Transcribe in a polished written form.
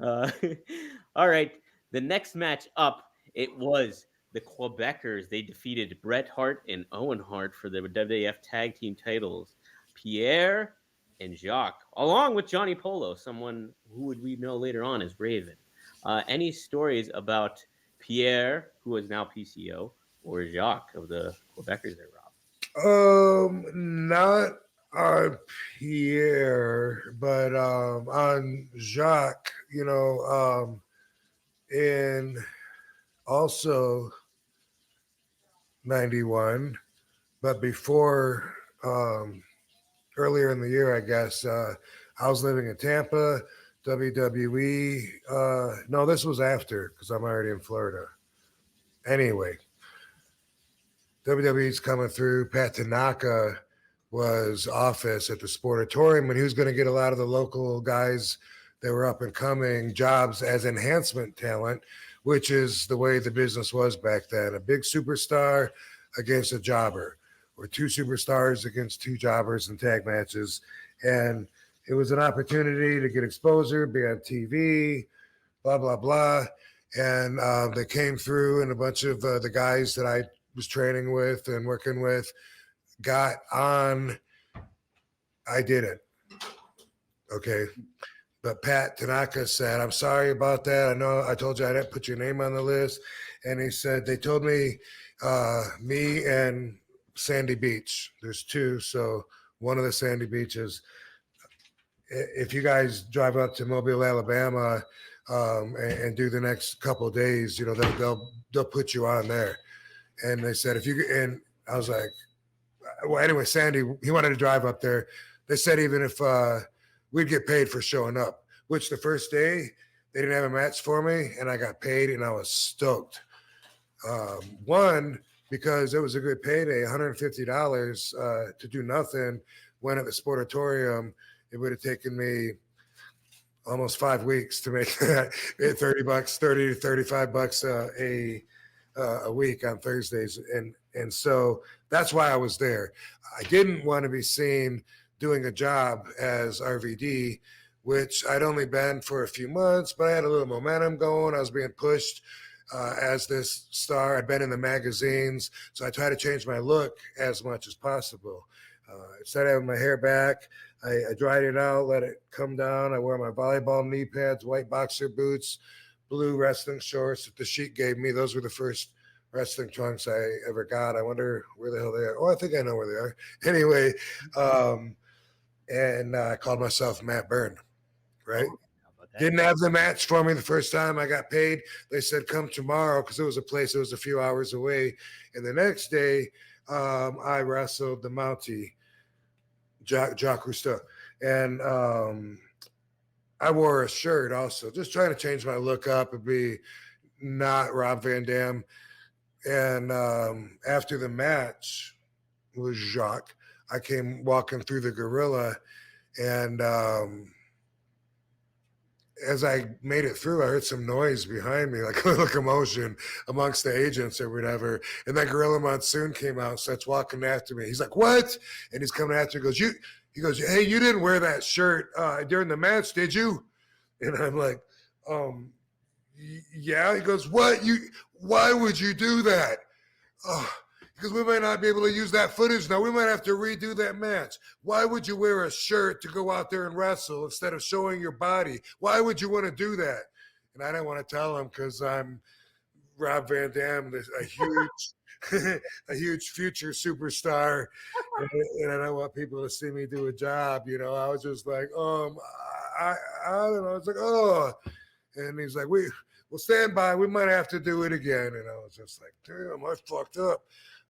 Uh, all right. The next match up, it was the Quebecers. They defeated Bret Hart and Owen Hart for the WWF Tag Team titles. Pierre and Jacques, along with Johnny Polo, someone who would we know later on as Raven. Any stories about Pierre, who is now PCO, or Jacques of the Quebecers there, Rob? Not on Pierre, but on Jacques. And also 91, but before earlier in the year, I guess I was living in Tampa. WWE. No, this was after because I'm already in Florida. Anyway, WWE's coming through. Pat Tanaka was office at the Sportatorium, and he was going to get a lot of the local guys that were up and coming jobs as enhancement talent, which is the way the business was back then. A big superstar against a jobber, or two superstars against two jobbers in tag matches. And it was an opportunity to get exposure, be on TV, blah, blah, blah. And they came through, and a bunch of the guys that I was training with and working with got on. I didn't. Okay. But Pat Tanaka said, I'm sorry about that. I know I told you I didn't put your name on the list. And he said, they told me, me and Sandy Beach, there's two. So one of the Sandy Beaches, if you guys drive up to Mobile, Alabama, and do the next couple of days, they'll put you on there. And they said, and I was like, well, anyway, Sandy, he wanted to drive up there. They said even if we'd get paid for showing up, which the first day they didn't have a match for me, and I got paid, and I was stoked. One, because it was a good payday, $150 to do nothing, when at the Sportatorium, it would have taken me almost 5 weeks to make that $30, 30 to $35 a week on Thursdays. And so that's why I was there. I didn't want to be seen doing a job as RVD, which I'd only been for a few months, but I had a little momentum going. I was being pushed as this star. I'd been in the magazines, so I tried to change my look as much as possible. Instead of having my hair back, I dried it out, let it come down. I wore my volleyball knee pads, white boxer boots, blue wrestling shorts that the Sheik gave me. Those were the first wrestling trunks I ever got. I wonder where the hell they are. Oh, I think I know where they are. Anyway, and I called myself Matt Byrne, right? Oh, how about that? Didn't have the match for me the first time I got paid. They said, come tomorrow, because it was a place that was a few hours away. And the next day, I wrestled the Mountie, Jacques Cousteau. And I wore a shirt also, just trying to change my look up and be not Rob Van Dam. And after the match was Jacques, I came walking through the gorilla, and as I made it through, I heard some noise behind me, like a little commotion amongst the agents or whatever. And then Gorilla Monsoon came out, starts walking after me. He's like, "What?" And he's coming after me. He goes, "Hey, you didn't wear that shirt during the match, did you?" And I'm like, yeah. He goes, "What? Why would you do that?" Oh, because we might not be able to use that footage now. We might have to redo that match. Why would you wear a shirt to go out there and wrestle instead of showing your body? Why would you want to do that? And I didn't want to tell him because I'm Rob Van Dam, a huge, a huge future superstar, and I don't want people to see me do a job. I was just like, I don't know. It's like, oh, and he's like, we'll stand by. We might have to do it again. And I was just like, damn, I fucked up.